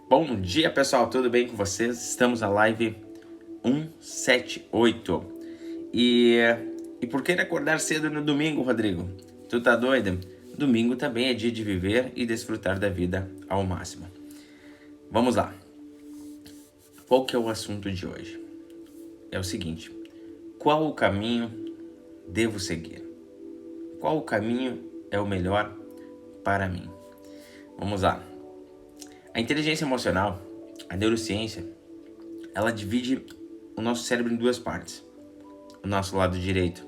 Bom dia, pessoal, tudo bem com vocês? Estamos na live 178. E por que acordar cedo no domingo, Rodrigo? Tu tá doido? Domingo também é dia de viver e desfrutar da vida ao máximo. Vamos lá. Qual que é o assunto de hoje? É o seguinte: qual o caminho devo seguir? Qual o caminho é o melhor para mim? Vamos lá. A inteligência emocional, a neurociência, ela divide o nosso cérebro em duas partes. O nosso lado direito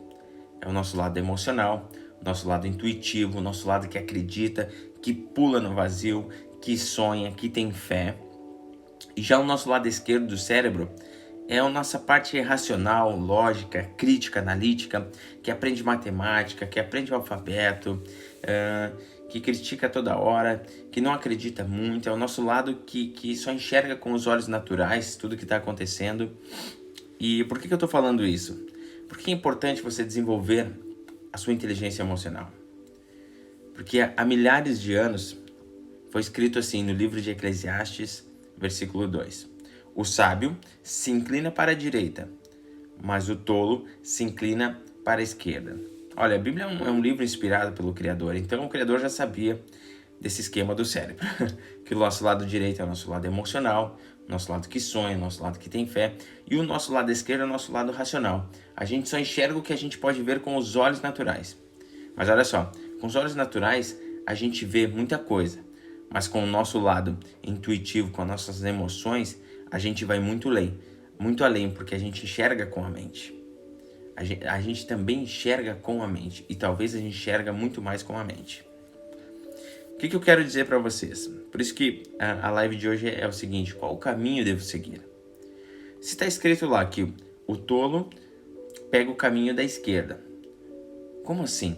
é o nosso lado emocional, o nosso lado intuitivo, o nosso lado que acredita, que pula no vazio, que sonha, que tem fé. E já o nosso lado esquerdo do cérebro é a nossa parte racional, lógica, crítica, analítica, que aprende matemática, que aprende o alfabeto, que critica toda hora, que não acredita muito. É o nosso lado que só enxerga com os olhos naturais tudo que está acontecendo. E por que eu estou falando isso? Porque é importante você desenvolver a sua inteligência emocional. Porque há milhares de anos foi escrito assim no livro de Eclesiastes, versículo 2. O sábio se inclina para a direita, mas o tolo se inclina para a esquerda. Olha, a Bíblia é um livro inspirado pelo Criador, então o Criador já sabia desse esquema do cérebro, que o nosso lado direito é o nosso lado emocional, o nosso lado que sonha, o nosso lado que tem fé, e o nosso lado esquerdo é o nosso lado racional. A gente só enxerga o que a gente pode ver com os olhos naturais. Mas olha só, com os olhos naturais a gente vê muita coisa, mas com o nosso lado intuitivo, com as nossas emoções, a gente vai muito além, porque a gente enxerga com a mente. A gente também enxerga com a mente, e talvez a gente enxerga muito mais com a mente. O que eu quero dizer para vocês? Por isso que a live de hoje é o seguinte: qual o caminho devo seguir? Se está escrito lá que o tolo pega o caminho da esquerda, como assim?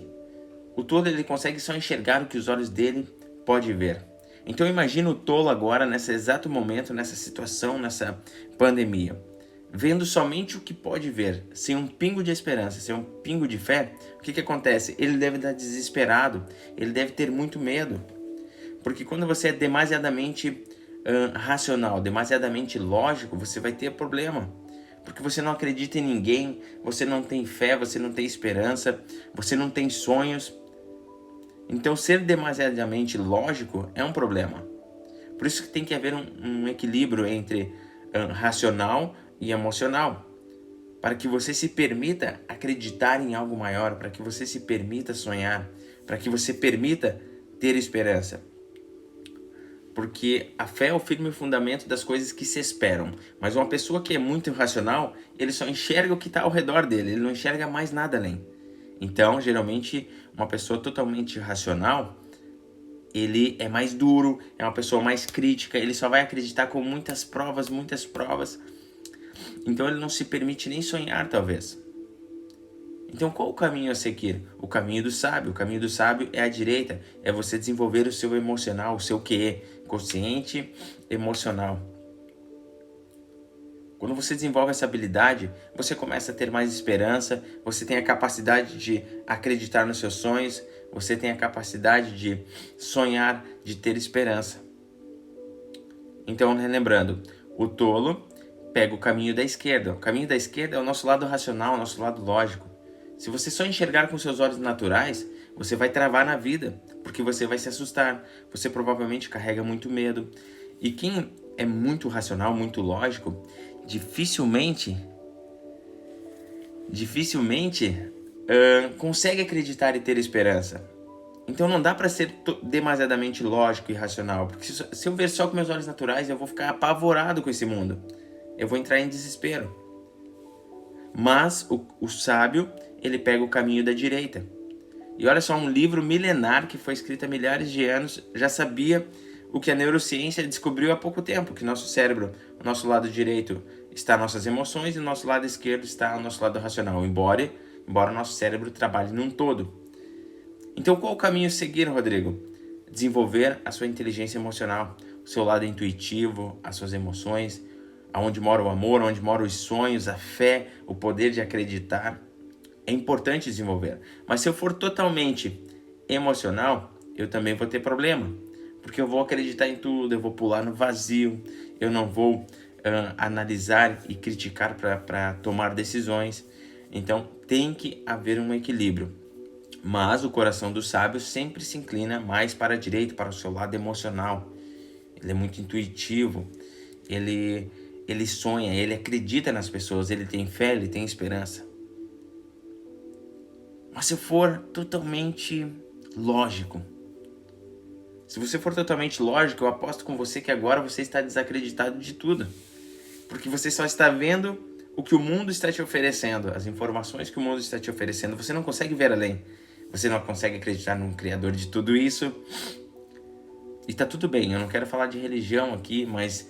O tolo ele consegue só enxergar o que os olhos dele podem ver. Então imagina o tolo agora, nesse exato momento, nessa situação, nessa pandemia, vendo somente o que pode ver, sem um pingo de esperança, sem um pingo de fé. O que acontece? Ele deve estar desesperado, ele deve ter muito medo. Porque quando você é demasiadamente racional, demasiadamente lógico, você vai ter problema. Porque você não acredita em ninguém, você não tem fé, você não tem esperança, você não tem sonhos. Então ser demasiadamente lógico é um problema. Por isso que tem que haver um equilíbrio entre racional e emocional, para que você se permita acreditar em algo maior, para que você se permita sonhar, para que você permita ter esperança. Porque a fé é o firme fundamento das coisas que se esperam. Mas uma pessoa que é muito irracional, ele só enxerga o que está ao redor dele, ele não enxerga mais nada além. Então, geralmente, uma pessoa totalmente irracional, ele é mais duro, é uma pessoa mais crítica, ele só vai acreditar com muitas provas. Então ele não se permite nem sonhar, talvez. Então qual o caminho a seguir? O caminho do sábio. O caminho do sábio é a direita, é você desenvolver o seu emocional, o seu QE, consciente emocional. Quando você desenvolve essa habilidade, você começa a ter mais esperança, você tem a capacidade de acreditar nos seus sonhos, você tem a capacidade de sonhar, de ter esperança. Então, lembrando, o tolo pega o caminho da esquerda. O caminho da esquerda é o nosso lado racional, o nosso lado lógico. Se você só enxergar com seus olhos naturais, você vai travar na vida, porque você vai se assustar. Você provavelmente carrega muito medo. E quem é muito racional, muito lógico, dificilmente consegue acreditar e ter esperança. Então não dá para ser demasiadamente lógico e racional, porque se eu ver só com meus olhos naturais, eu vou ficar apavorado com esse mundo. Eu vou entrar em desespero. Mas o sábio, ele pega o caminho da direita. E olha só, um livro milenar que foi escrito há milhares de anos, já sabia o que a neurociência descobriu há pouco tempo, que nosso cérebro, o nosso lado direito está nossas emoções e o nosso lado esquerdo está o nosso lado racional, embora o nosso cérebro trabalhe num todo. Então qual o caminho a seguir, Rodrigo? Desenvolver a sua inteligência emocional, o seu lado intuitivo, as suas emoções, aonde mora o amor, onde moram os sonhos, a fé, o poder de acreditar. É importante desenvolver. Mas se eu for totalmente emocional, eu também vou ter problema. porque eu vou acreditar em tudo, eu vou pular no vazio, eu não vou analisar e criticar para tomar decisões. Então tem que haver um equilíbrio. Mas o coração do sábio sempre se inclina mais para a direita, para o seu lado emocional. Ele é muito intuitivo, ele sonha, ele acredita nas pessoas, ele tem fé, ele tem esperança. Mas se for totalmente lógico, se você for totalmente lógico, eu aposto com você que agora você está desacreditado de tudo. Porque você só está vendo o que o mundo está te oferecendo, as informações que o mundo está te oferecendo. Você não consegue ver além. Você não consegue acreditar num criador de tudo isso. E tá tudo bem, eu não quero falar de religião aqui, mas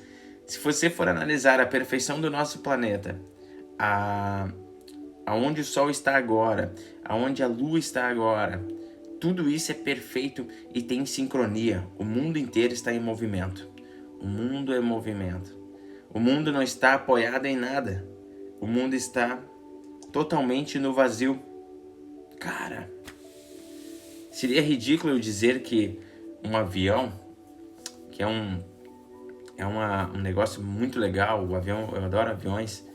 se você for analisar a perfeição do nosso planeta, aonde o Sol está agora, aonde a Lua está agora, tudo isso é perfeito e tem sincronia. O mundo inteiro está em movimento. O mundo é movimento. O mundo não está apoiado em nada. O mundo está totalmente no vazio. Cara, seria ridículo eu dizer que um avião, que é um negócio muito legal, o avião, eu adoro aviões,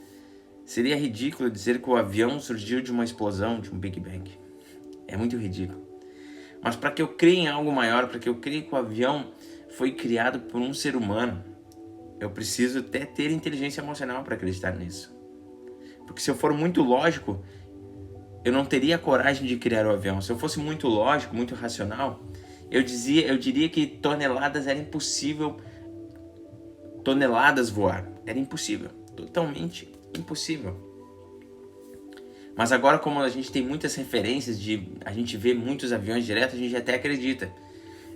seria ridículo dizer que o avião surgiu de uma explosão, de um Big Bang. É muito ridículo. Mas para que eu creia em algo maior, para que eu creia que o avião foi criado por um ser humano, eu preciso até ter inteligência emocional para acreditar nisso. Porque se eu for muito lógico, eu não teria coragem de criar o avião. Se eu fosse muito lógico, muito racional, eu diria que toneladas era impossível, toneladas voar. Era impossível, totalmente impossível. Mas agora, como a gente tem muitas referências, a gente vê muitos aviões direto, a gente até acredita.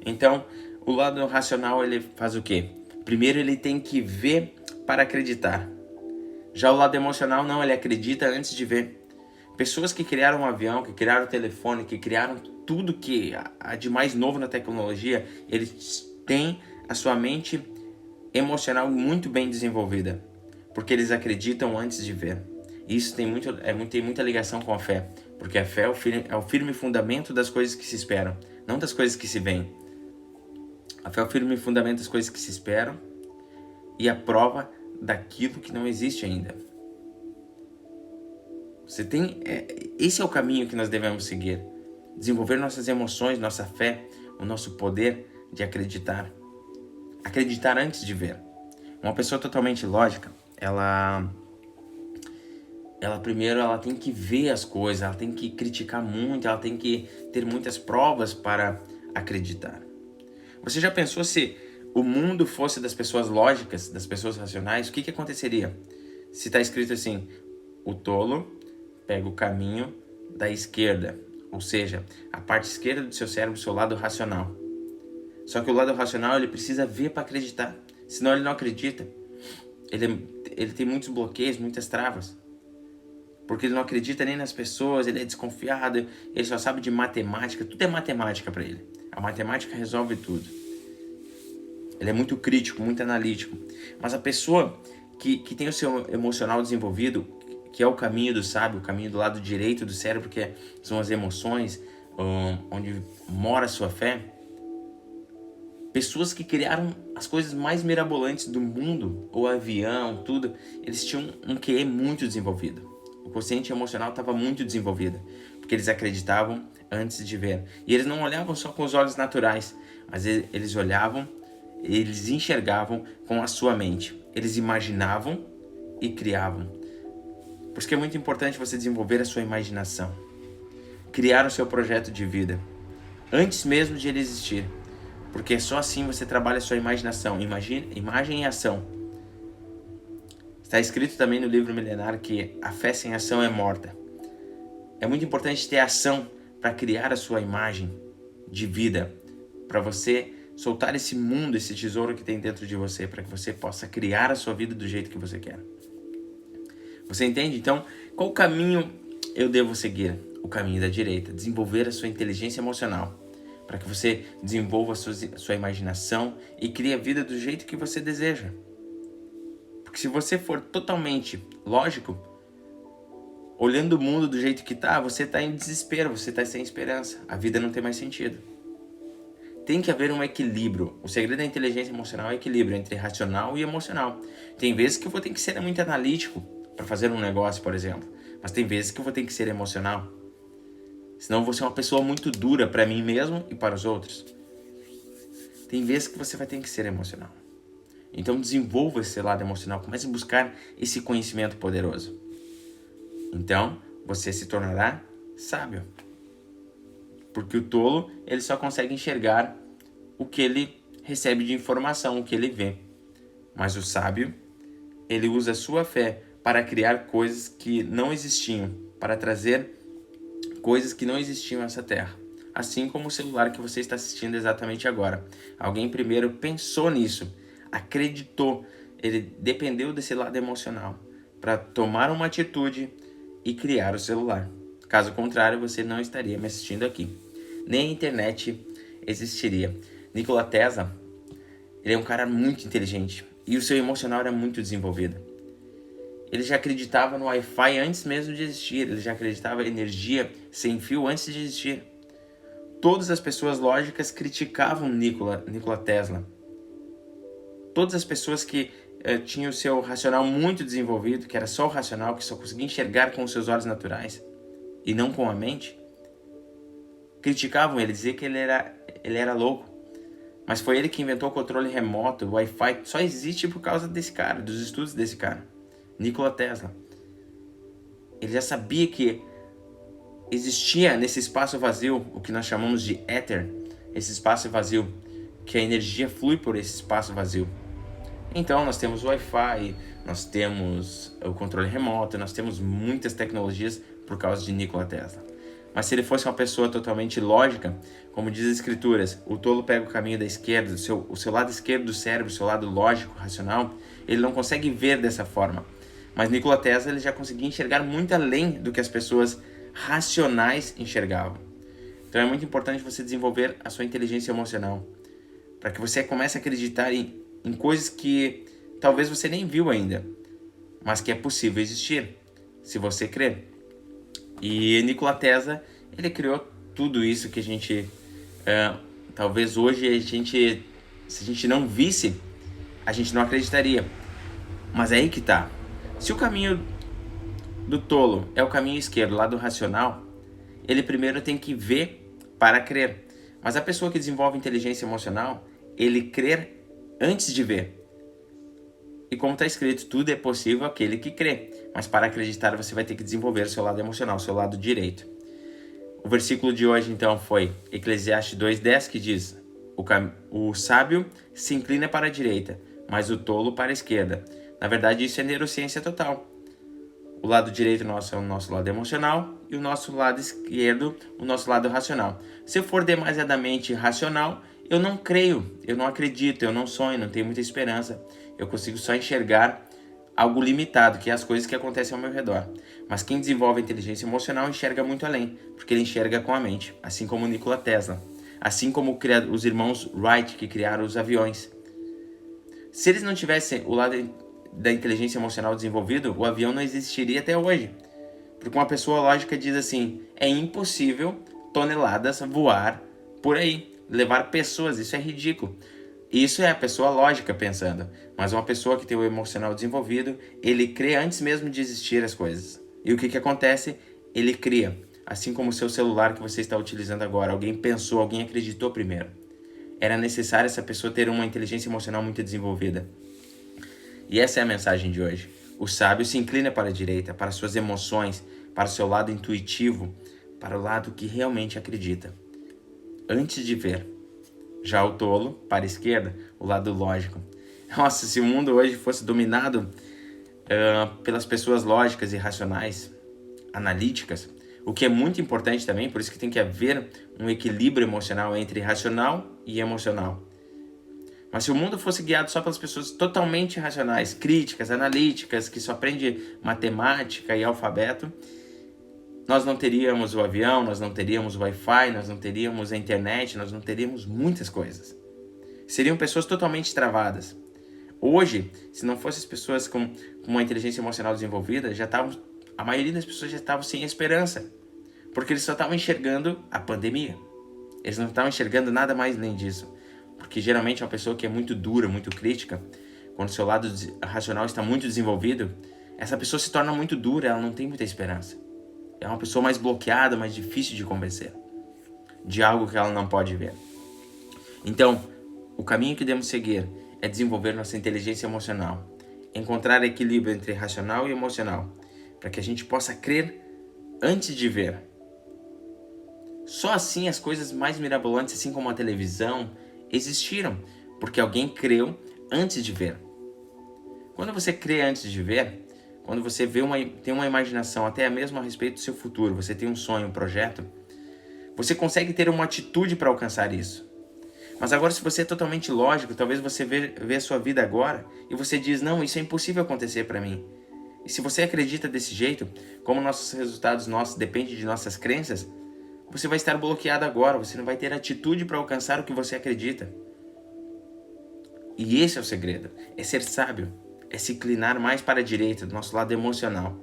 Então, o lado racional, ele faz o quê? Primeiro, ele tem que ver para acreditar. Já o lado emocional, não, ele acredita antes de ver. Pessoas que criaram um avião, que criaram o telefone, que criaram tudo que há de mais novo na tecnologia, eles têm a sua mente emocional muito bem desenvolvida, porque eles acreditam antes de ver. Isso tem muita ligação com a fé, porque a fé é o firme fundamento das coisas que se esperam, não das coisas que se veem. A fé é o firme fundamento das coisas que se esperam e a prova daquilo que não existe ainda. Esse é o caminho que nós devemos seguir. Desenvolver nossas emoções, nossa fé, o nosso poder de acreditar. Acreditar antes de ver. Uma pessoa totalmente lógica, ela primeiro tem que ver as coisas, ela tem que criticar muito, ela tem que ter muitas provas para acreditar. Você já pensou se o mundo fosse das pessoas lógicas, das pessoas racionais, o que aconteceria? Se está escrito assim, o tolo pega o caminho da esquerda, ou seja, a parte esquerda do seu cérebro, o seu lado racional. Só que o lado racional, ele precisa ver para acreditar, senão ele não acredita. Ele tem muitos bloqueios, muitas travas. Porque ele não acredita nem nas pessoas, ele é desconfiado, ele só sabe de matemática, tudo é matemática para ele. A matemática resolve tudo. Ele é muito crítico, muito analítico. Mas a pessoa que tem o seu emocional desenvolvido, que é o caminho do sábio, o caminho do lado direito do cérebro, que são as emoções, onde mora a sua fé, pessoas que criaram as coisas mais mirabolantes do mundo, o avião, tudo, eles tinham um QE muito desenvolvido. O consciente emocional estava muito desenvolvido, porque eles acreditavam antes de ver. E eles não olhavam só com os olhos naturais, mas eles olhavam, eles enxergavam com a sua mente. Eles imaginavam e criavam. Por isso que é muito importante você desenvolver a sua imaginação. Criar o seu projeto de vida, antes mesmo de ele existir. Porque só assim você trabalha a sua imaginação. Imagem e ação. Está escrito também no livro milenar que a fé sem ação é morta. É muito importante ter ação para criar a sua imagem de vida, para você soltar esse mundo, esse tesouro que tem dentro de você, para que você possa criar a sua vida do jeito que você quer. Você entende? Então, qual caminho eu devo seguir? O caminho da direita. Desenvolver a sua inteligência emocional, para que você desenvolva a sua imaginação e crie a vida do jeito que você deseja. Porque se você for totalmente lógico, olhando o mundo do jeito que tá, você tá em desespero, você tá sem esperança. A vida não tem mais sentido. Tem que haver um equilíbrio. O segredo da inteligência emocional é equilíbrio entre racional e emocional. Tem vezes que eu vou ter que ser muito analítico para fazer um negócio, por exemplo. Mas tem vezes que eu vou ter que ser emocional. Senão eu vou ser uma pessoa muito dura para mim mesmo e para os outros. Tem vezes que você vai ter que ser emocional. Então desenvolva esse lado emocional. Comece a buscar esse conhecimento poderoso. Então você se tornará sábio. Porque o tolo, ele só consegue enxergar o que ele recebe de informação, o que ele vê. Mas o sábio, ele usa a sua fé para criar coisas que não existiam, para trazer coisas que não existiam nessa terra. Assim como o celular que você está assistindo exatamente agora. Alguém primeiro pensou nisso, acreditou, ele dependeu desse lado emocional para tomar uma atitude e criar o celular. Caso contrário, você não estaria me assistindo aqui. Nem a internet existiria. Nikola Tesla, ele é um cara muito inteligente e o seu emocional era muito desenvolvido. Ele já acreditava no Wi-Fi antes mesmo de existir, ele já acreditava em energia sem fio antes de existir. Todas as pessoas lógicas criticavam Nikola Tesla. Todas as pessoas que tinham o seu racional muito desenvolvido, que era só o racional, que só conseguia enxergar com os seus olhos naturais e não com a mente, criticavam ele, diziam que ele era louco. Mas foi ele que inventou o controle remoto, o Wi-Fi. Só existe por causa desse cara, dos estudos desse cara, Nikola Tesla. Ele já sabia que existia nesse espaço vazio, o que nós chamamos de éter, esse espaço vazio, que a energia flui por esse espaço vazio. Então nós temos o Wi-Fi, nós temos o controle remoto, nós temos muitas tecnologias por causa de Nikola Tesla. Mas se ele fosse uma pessoa totalmente lógica, como diz as escrituras, o tolo pega o caminho da esquerda, o seu lado esquerdo do cérebro, o seu lado lógico, racional, ele não consegue ver dessa forma. Mas Nikola Tesla ele já conseguia enxergar muito além do que as pessoas racionais enxergavam. Então é muito importante você desenvolver a sua inteligência emocional, para que você comece a acreditar em coisas que talvez você nem viu ainda, mas que é possível existir, se você crer. E Nikola Tesla, ele criou tudo isso que a gente, talvez hoje se a gente não visse, a gente não acreditaria. Mas é aí que tá. Se o caminho do tolo é o caminho esquerdo, lá do racional, ele primeiro tem que ver para crer. Mas a pessoa que desenvolve inteligência emocional, ele crer antes de ver. E como está escrito, tudo é possível àquele que crê. Mas para acreditar, você vai ter que desenvolver o seu lado emocional, o seu lado direito. O versículo de hoje, então, foi Eclesiastes 2:10, que diz: o sábio se inclina para a direita, mas o tolo para a esquerda. Na verdade, isso é neurociência total. O lado direito nosso é o nosso lado emocional e o nosso lado esquerdo, o nosso lado racional. Se eu for demasiadamente racional, eu não creio, eu não acredito, eu não sonho, não tenho muita esperança. Eu consigo só enxergar algo limitado, que é as coisas que acontecem ao meu redor. Mas quem desenvolve a inteligência emocional enxerga muito além, porque ele enxerga com a mente, assim como Nikola Tesla, assim como os irmãos Wright que criaram os aviões. Se eles não tivessem o lado da inteligência emocional desenvolvido, o avião não existiria até hoje. Porque uma pessoa lógica diz assim: é impossível toneladas voar por aí, levar pessoas, isso é ridículo. Isso é a pessoa lógica pensando. Mas uma pessoa que tem o emocional desenvolvido, ele crê antes mesmo de existir as coisas. E o que acontece? Ele cria. Assim como o seu celular que você está utilizando agora. Alguém pensou, alguém acreditou primeiro. Era necessário essa pessoa ter uma inteligência emocional muito desenvolvida. E essa é a mensagem de hoje. O sábio se inclina para a direita, para suas emoções, para o seu lado intuitivo, para o lado que realmente acredita, antes de ver. Já o tolo, para a esquerda, o lado lógico. Nossa, se o mundo hoje fosse dominado pelas pessoas lógicas e racionais, analíticas, o que é muito importante também, por isso que tem que haver um equilíbrio emocional entre racional e emocional. Mas se o mundo fosse guiado só pelas pessoas totalmente racionais, críticas, analíticas, que só aprendem matemática e alfabeto, nós não teríamos o avião, nós não teríamos o Wi-Fi, nós não teríamos a internet, nós não teríamos muitas coisas. Seriam pessoas totalmente travadas. Hoje, se não fossem as pessoas com uma inteligência emocional desenvolvida, a maioria das pessoas já estavam sem esperança, porque eles só estavam enxergando a pandemia. Eles não estavam enxergando nada mais além disso. Porque geralmente uma pessoa que é muito dura, muito crítica, quando o seu lado racional está muito desenvolvido, essa pessoa se torna muito dura, ela não tem muita esperança. É uma pessoa mais bloqueada, mais difícil de convencer de algo que ela não pode ver. Então, o caminho que devemos seguir é desenvolver nossa inteligência emocional, encontrar equilíbrio entre racional e emocional, para que a gente possa crer antes de ver. Só assim as coisas mais mirabolantes, assim como a televisão, existiram, porque alguém creu antes de ver. Quando você crê antes de ver, quando você tem uma imaginação até mesmo a respeito do seu futuro, você tem um sonho, um projeto, você consegue ter uma atitude para alcançar isso. Mas agora, se você é totalmente lógico, talvez você vê a sua vida agora e você diz, não, isso é impossível acontecer para mim. E se você acredita desse jeito, como nossos resultados dependem de nossas crenças, você vai estar bloqueado agora, você não vai ter atitude para alcançar o que você acredita. E esse é o segredo, é ser sábio, é se inclinar mais para a direita, do nosso lado emocional.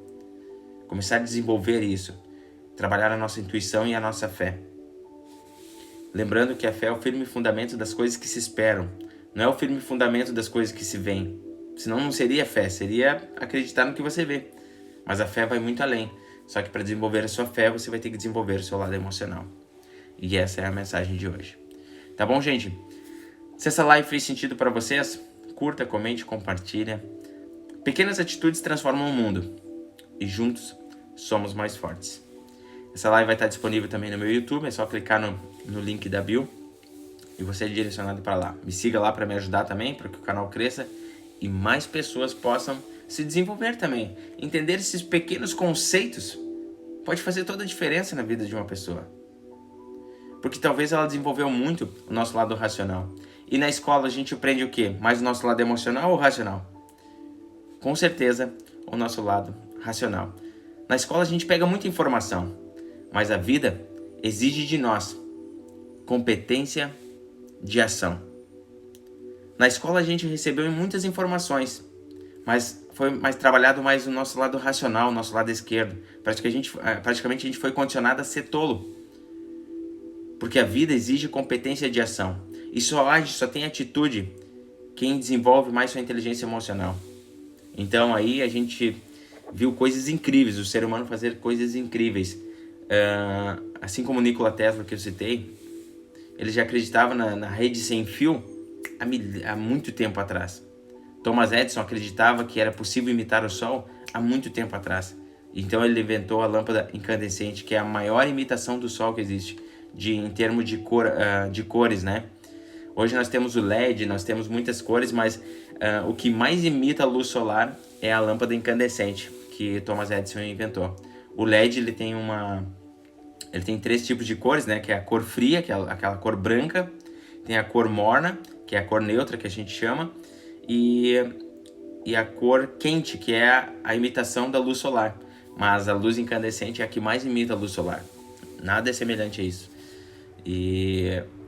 Começar a desenvolver isso, trabalhar a nossa intuição e a nossa fé. Lembrando que a fé é o firme fundamento das coisas que se esperam, não é o firme fundamento das coisas que se veem. Senão não seria fé, seria acreditar no que você vê. Mas a fé vai muito além. Só que para desenvolver a sua fé, você vai ter que desenvolver o seu lado emocional. E essa é a mensagem de hoje. Tá bom, gente? Se essa live fez sentido para vocês, curta, comente, compartilha. Pequenas atitudes transformam o mundo. E juntos somos mais fortes. Essa live vai estar disponível também no meu YouTube. É só clicar no link da bio e você é direcionado para lá. Me siga lá para me ajudar também, para que o canal cresça e mais pessoas possam se desenvolver também. Entender esses pequenos conceitos pode fazer toda a diferença na vida de uma pessoa. Porque talvez ela desenvolveu muito o nosso lado racional. E na escola a gente aprende o quê? Mais o nosso lado emocional ou racional? Com certeza, o nosso lado racional. Na escola a gente pega muita informação, mas a vida exige de nós competência de ação. Na escola a gente recebeu muitas informações, mas foi mais trabalhado mais o nosso lado racional, o nosso lado esquerdo. Praticamente a gente foi condicionado a ser tolo. Porque a vida exige competência de ação. E só age, só tem atitude quem desenvolve mais sua inteligência emocional. Então aí a gente viu coisas incríveis, o ser humano fazer coisas incríveis. Assim como Nikola Tesla, que eu citei, ele já acreditava na rede sem fio há muito tempo atrás. Thomas Edison acreditava que era possível imitar o Sol há muito tempo atrás. Então ele inventou a lâmpada incandescente, que é a maior imitação do Sol que existe, em termos de cores, né? Hoje nós temos o LED, nós temos muitas cores, mas o que mais imita a luz solar é a lâmpada incandescente, que Thomas Edison inventou. O LED ele tem 3 tipos de cores, né? Que é a cor fria, que é aquela cor branca, tem a cor morna, que é a cor neutra, que a gente chama, e a cor quente, que é a imitação da luz solar. Mas a luz incandescente é a que mais imita a luz solar. Nada é semelhante a isso.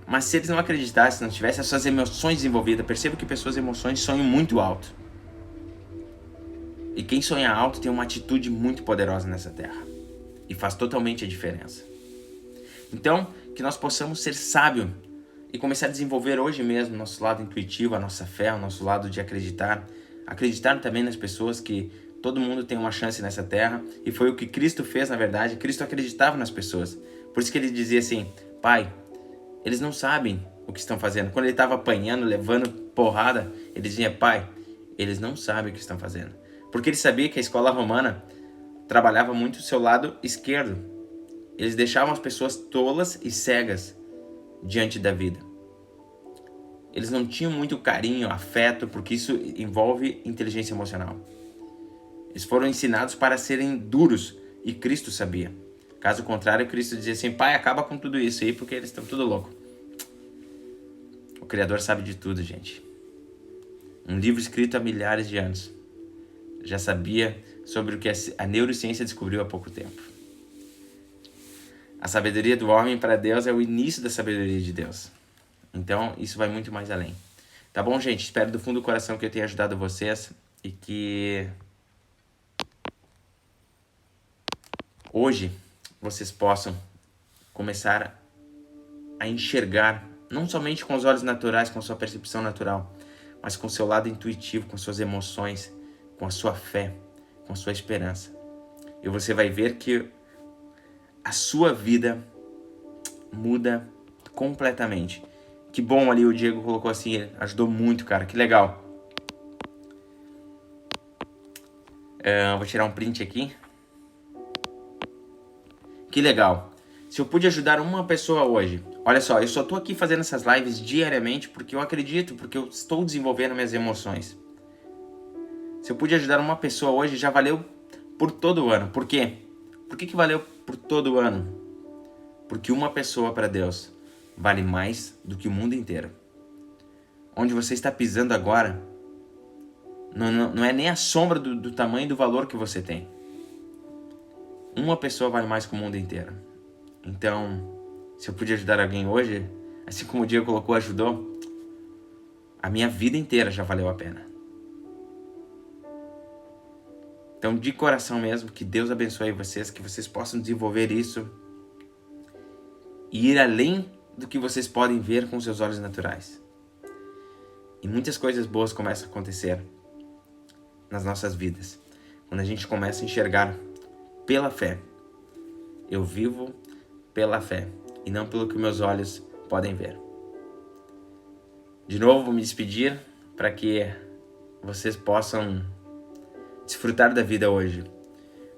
Mas se eles não acreditassem, não tivessem as suas emoções desenvolvidas, perceba que pessoas emoções sonham muito alto. E quem sonha alto tem uma atitude muito poderosa nessa terra. E faz totalmente a diferença. Então, que nós possamos ser sábios e começar a desenvolver hoje mesmo o nosso lado intuitivo, a nossa fé, o nosso lado de acreditar. Acreditar também nas pessoas, que todo mundo tem uma chance nessa terra. E foi o que Cristo fez, na verdade. Cristo acreditava nas pessoas. Por isso que ele dizia assim, Pai, eles não sabem o que estão fazendo. Quando ele estava apanhando, levando porrada, ele dizia, Pai, eles não sabem o que estão fazendo. Porque ele sabia que a escola romana trabalhava muito o seu lado esquerdo. Eles deixavam as pessoas tolas e cegas diante da vida. Eles não tinham muito carinho, afeto, porque isso envolve inteligência emocional. Eles foram ensinados para serem duros, e Cristo sabia. Caso contrário, Cristo dizia assim, Pai, acaba com tudo isso aí, porque eles estão tudo louco. O Criador sabe de tudo, gente. Um livro escrito há milhares de anos já sabia sobre o que a neurociência descobriu há pouco tempo. A sabedoria do homem para Deus é o início da sabedoria de Deus. Então, isso vai muito mais além. Tá bom, gente? Espero do fundo do coração que eu tenha ajudado vocês e que hoje vocês possam começar a enxergar, não somente com os olhos naturais, com a sua percepção natural, mas com o seu lado intuitivo, com suas emoções, com a sua fé, com a sua esperança. E você vai ver que a sua vida muda completamente. Que bom ali o Diego colocou assim, ajudou muito, cara, que legal. Vou tirar um print aqui. Que legal. Se eu pude ajudar uma pessoa hoje, olha só, eu só tô aqui fazendo essas lives diariamente porque eu acredito, porque eu estou desenvolvendo minhas emoções. Se eu pude ajudar uma pessoa hoje, já valeu por todo o ano. Por quê? Por que valeu por todo o ano? Porque uma pessoa para Deus vale mais do que o mundo inteiro. Onde você está pisando agora, não é nem a sombra do tamanho e do valor que você tem. Uma pessoa vale mais que o mundo inteiro. Então, se eu pude ajudar alguém hoje, assim como o Diego colocou, ajudou, a minha vida inteira já valeu a pena. Então, de coração mesmo, que Deus abençoe vocês, que vocês possam desenvolver isso e ir além do que vocês podem ver com seus olhos naturais. E muitas coisas boas começam a acontecer nas nossas vidas, quando a gente começa a enxergar pela fé. Eu vivo pela fé e não pelo que meus olhos podem ver. De novo, vou me despedir para que vocês possam desfrutar da vida hoje,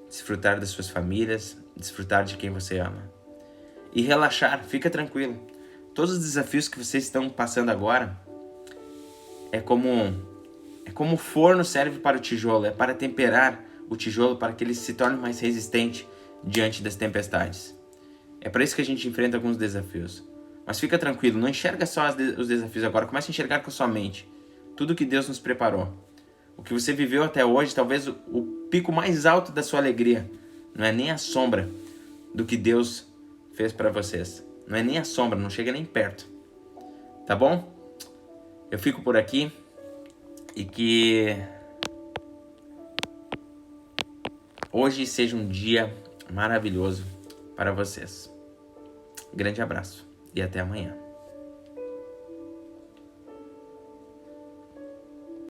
desfrutar das suas famílias, desfrutar de quem você ama. E relaxar, fica tranquilo. Todos os desafios que vocês estão passando agora é como o forno serve para o tijolo, é para temperar o tijolo para que ele se torne mais resistente diante das tempestades. É para isso que a gente enfrenta alguns desafios. Mas fica tranquilo, não enxerga só os desafios agora, comece a enxergar com a sua mente tudo que Deus nos preparou. O que você viveu até hoje, talvez o pico mais alto da sua alegria, não é nem a sombra do que Deus fez para vocês. Não é nem a sombra, não chega nem perto. Tá bom? Eu fico por aqui e que hoje seja um dia maravilhoso para vocês. Grande abraço e até amanhã.